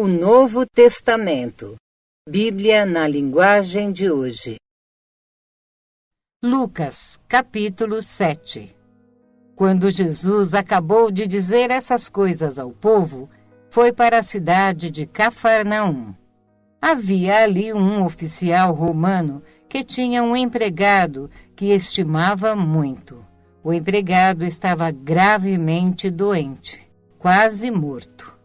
O Novo Testamento. Bíblia na linguagem de hoje. Lucas, capítulo 7. Quando Jesus acabou de dizer essas coisas ao povo, foi para a cidade de Cafarnaum. Havia ali um oficial romano que tinha um empregado que estimava muito. O empregado estava gravemente doente, quase morto.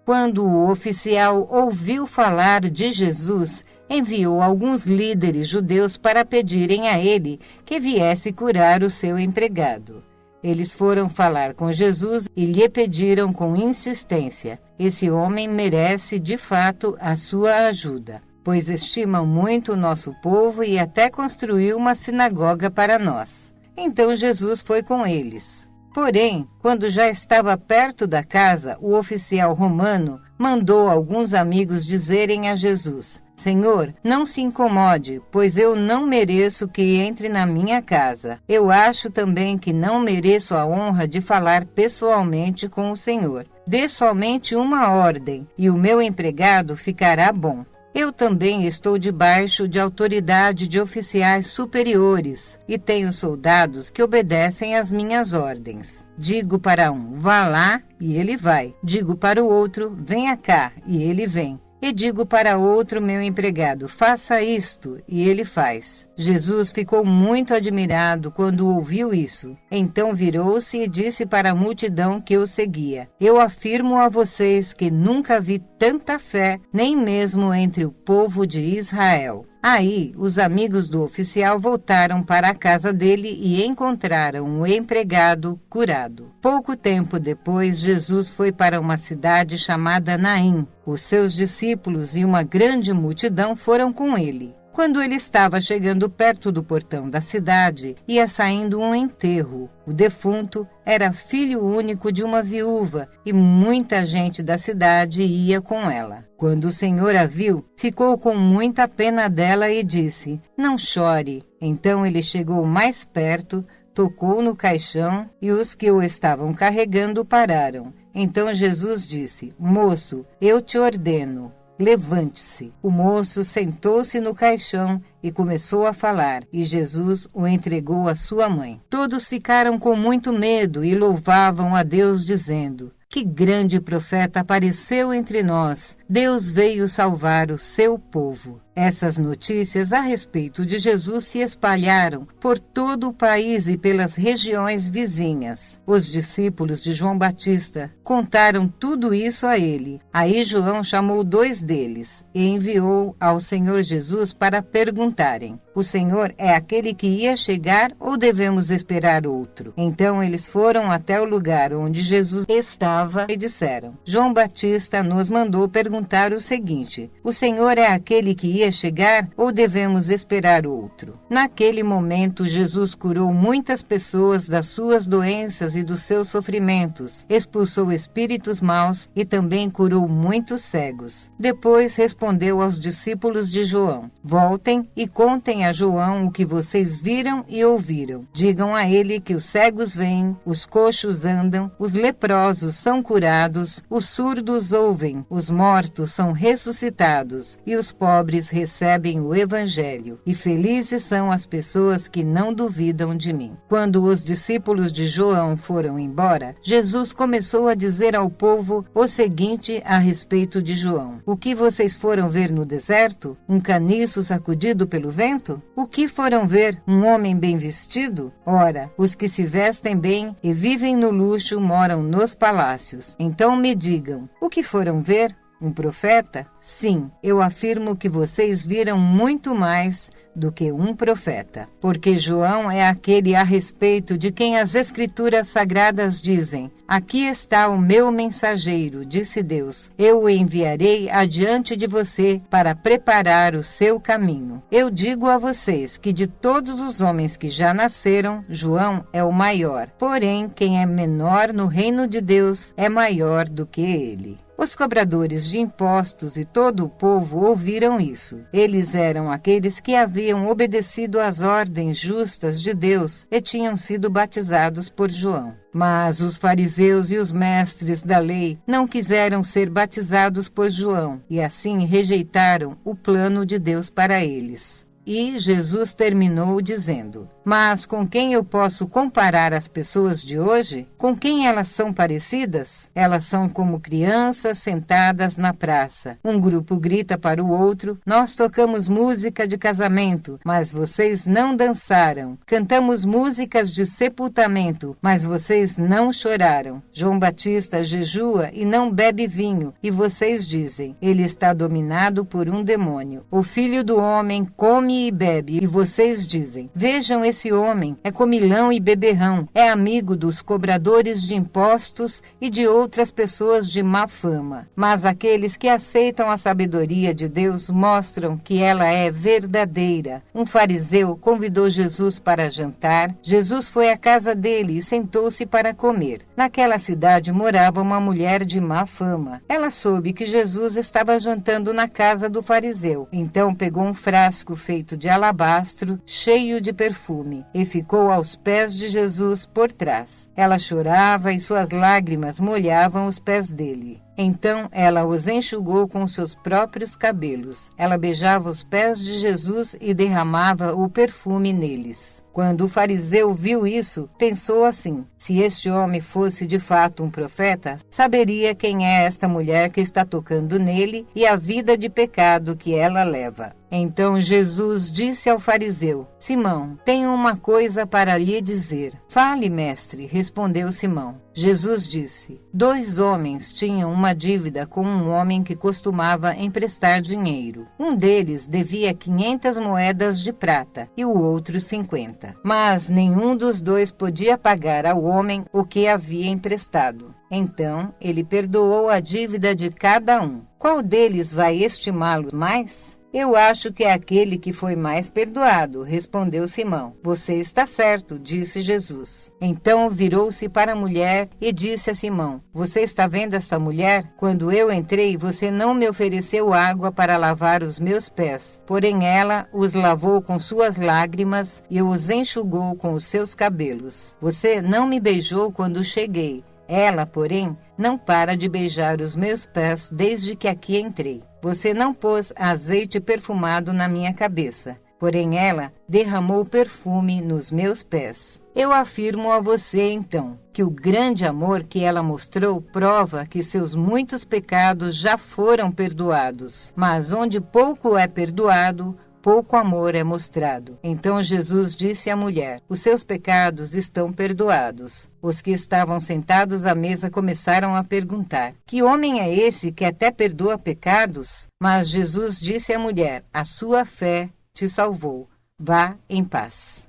Quando o oficial ouviu falar de Jesus, enviou alguns líderes judeus para pedirem a ele que viesse curar o seu empregado. Eles foram falar com Jesus e lhe pediram com insistência: esse homem merece de fato a sua ajuda, pois estima muito o nosso povo e até construiu uma sinagoga para nós. Então Jesus foi com eles. Porém, quando já estava perto da casa, o oficial romano mandou alguns amigos dizerem a Jesus: Senhor, não se incomode, pois eu não mereço que entre na minha casa. Eu acho também que não mereço a honra de falar pessoalmente com o Senhor. Dê somente uma ordem, e o meu empregado ficará bom. Eu também estou debaixo de autoridade de oficiais superiores e tenho soldados que obedecem às minhas ordens. Digo para um, vá lá, e ele vai. Digo para o outro, venha cá, e ele vem. E digo para outro meu empregado, faça isto, e ele faz. Jesus ficou muito admirado quando ouviu isso. Então virou-se e disse para a multidão que o seguia: Eu afirmo a vocês que nunca vi tanta fé, nem mesmo entre o povo de Israel. Aí, os amigos do oficial voltaram para a casa dele e encontraram o empregado curado. Pouco tempo depois, Jesus foi para uma cidade chamada Naim. Os seus discípulos e uma grande multidão foram com ele. Quando ele estava chegando perto do portão da cidade, ia saindo um enterro. O defunto era filho único de uma viúva e muita gente da cidade ia com ela. Quando o Senhor a viu, ficou com muita pena dela e disse: Não chore. Então ele chegou mais perto, tocou no caixão e os que o estavam carregando pararam. Então Jesus disse: Moço, eu te ordeno, levante-se. O moço sentou-se no caixão e começou a falar, e Jesus o entregou à sua mãe. Todos ficaram com muito medo e louvavam a Deus, dizendo: Que grande profeta apareceu entre nós! Deus veio salvar o seu povo. Essas notícias a respeito de Jesus se espalharam por todo o país e pelas regiões vizinhas. Os discípulos de João Batista contaram tudo isso a ele. Aí João chamou 2 deles e enviou ao Senhor Jesus para perguntarem: O Senhor é aquele que ia chegar ou devemos esperar outro? Então eles foram até o lugar onde Jesus estava e disseram: João Batista nos mandou perguntar o seguinte: O Senhor é aquele que ia chegar ou devemos esperar outro? Naquele momento, Jesus curou muitas pessoas das suas doenças e dos seus sofrimentos, expulsou espíritos maus e também curou muitos cegos. Depois respondeu aos discípulos de João: Voltem e contem a João o que vocês viram e ouviram. Digam a ele que os cegos veem, os coxos andam, os leprosos são curados, os surdos ouvem, os mortos são ressuscitados e os pobres recebem o Evangelho. E felizes são as pessoas que não duvidam de mim. Quando os discípulos de João foram embora, Jesus começou a dizer ao povo o seguinte a respeito de João: O que vocês foram ver no deserto? Um caniço sacudido pelo vento? O que foram ver? Um homem bem vestido? Ora, os que se vestem bem e vivem no luxo moram nos palácios. Então me digam, o que foram ver? Um profeta? Sim, eu afirmo que vocês viram muito mais do que um profeta. Porque João é aquele a respeito de quem as Escrituras Sagradas dizem: Aqui está o meu mensageiro, disse Deus. Eu o enviarei adiante de você para preparar o seu caminho. Eu digo a vocês que de todos os homens que já nasceram, João é o maior. Porém, quem é menor no reino de Deus é maior do que ele. Os cobradores de impostos e todo o povo ouviram isso. Eles eram aqueles que haviam obedecido às ordens justas de Deus e tinham sido batizados por João. Mas os fariseus e os mestres da lei não quiseram ser batizados por João e assim rejeitaram o plano de Deus para eles. E Jesus terminou dizendo: mas com quem eu posso comparar as pessoas de hoje? Com quem elas são parecidas? Elas são como crianças sentadas na praça. Um grupo grita para o outro: nós tocamos música de casamento, mas vocês não dançaram. Cantamos músicas de sepultamento, mas vocês não choraram. João Batista jejua e não bebe vinho, e vocês dizem: ele está dominado por um demônio. O Filho do Homem come e bebe, e vocês dizem: vejam esse homem, é comilão e beberrão, é amigo dos cobradores de impostos e de outras pessoas de má fama. Mas aqueles que aceitam a sabedoria de Deus mostram que ela é verdadeira. Um fariseu convidou Jesus para jantar. Jesus foi à casa dele e sentou-se para comer. Naquela cidade morava uma mulher de má fama. Ela soube que Jesus estava jantando na casa do fariseu. Então pegou um frasco feito de alabastro, cheio de perfume, e ficou aos pés de Jesus por trás. Ela chorava e suas lágrimas molhavam os pés dele. Então ela os enxugou com seus próprios cabelos. Ela beijava os pés de Jesus e derramava o perfume neles. Quando o fariseu viu isso, pensou assim: se este homem fosse de fato um profeta, saberia quem é esta mulher que está tocando nele e a vida de pecado que ela leva. Então Jesus disse ao fariseu: Simão, tenho uma coisa para lhe dizer. Fale, mestre, respondeu Simão. Jesus disse: 2 homens tinham uma dívida com um homem que costumava emprestar dinheiro. Um deles devia 500 moedas de prata e o outro 50. Mas nenhum dos 2 podia pagar ao homem o que havia emprestado. Então ele perdoou a dívida de cada um. Qual deles vai estimá-lo mais? Eu acho que é aquele que foi mais perdoado, respondeu Simão. Você está certo, disse Jesus. Então virou-se para a mulher e disse a Simão: você está vendo essa mulher? Quando eu entrei, você não me ofereceu água para lavar os meus pés. Porém ela os lavou com suas lágrimas e os enxugou com os seus cabelos. Você não me beijou quando cheguei. Ela, porém, não para de beijar os meus pés desde que aqui entrei. Você não pôs azeite perfumado na minha cabeça, porém ela derramou perfume nos meus pés. Eu afirmo a você, então, que o grande amor que ela mostrou prova que seus muitos pecados já foram perdoados. Mas onde pouco é perdoado, pouco amor é mostrado. Então Jesus disse à mulher: os seus pecados estão perdoados. Os que estavam sentados à mesa começaram a perguntar: que homem é esse que até perdoa pecados? Mas Jesus disse à mulher: a sua fé te salvou. Vá em paz.